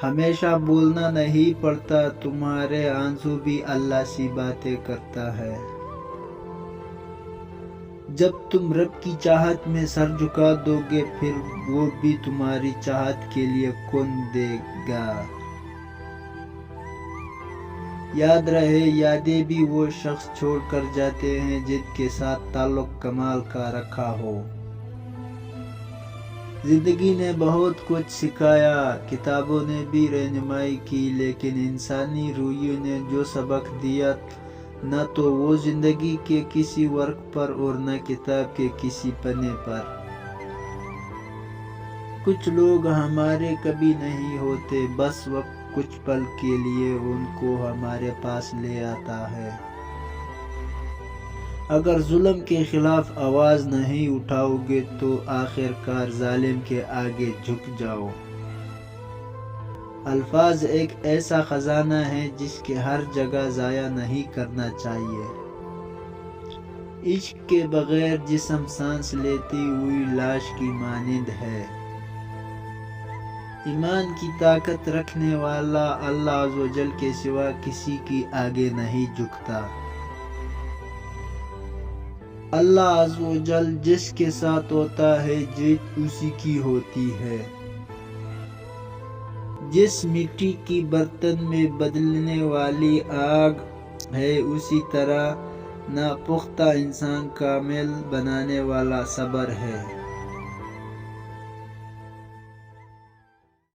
ہمیشہ بولنا نہیں پڑتا، تمہارے آنسو بھی اللہ سی باتیں کرتا ہے۔ جب تم رب کی چاہت میں سر جھکا دو گے، پھر وہ بھی تمہاری چاہت کے لیے کون دے گا؟ یاد رہے، یادیں بھی وہ شخص چھوڑ کر جاتے ہیں جن کے ساتھ تعلق کمال کا رکھا ہو۔ زندگی نے بہت کچھ سکھایا، کتابوں نے بھی رہنمائی کی، لیکن انسانی رویوں نے جو سبق دیا، نہ تو وہ زندگی کے کسی ورق پر اور نہ کتاب کے کسی پنے پر۔ کچھ لوگ ہمارے کبھی نہیں ہوتے، بس وقت کچھ پل کے لیے ان کو ہمارے پاس لے آتا ہے۔ اگر ظلم کے خلاف آواز نہیں اٹھاؤ گے تو آخر کار ظالم کے آگے جھک جاؤ۔ الفاظ ایک ایسا خزانہ ہے جس کے ہر جگہ ضائع نہیں کرنا چاہیے۔ عشق کے بغیر جسم سانس لیتی ہوئی لاش کی مانند ہے۔ ایمان کی طاقت رکھنے والا اللہ عز و جل کے سوا کسی کی آگے نہیں جھکتا۔ اللہ عز و جل جس کے ساتھ ہوتا ہے، جیت اسی کی ہوتی ہے۔ جس مٹی کی برتن میں بدلنے والی آگ ہے، اسی طرح ناپختہ انسان کامل بنانے والا صبر ہے۔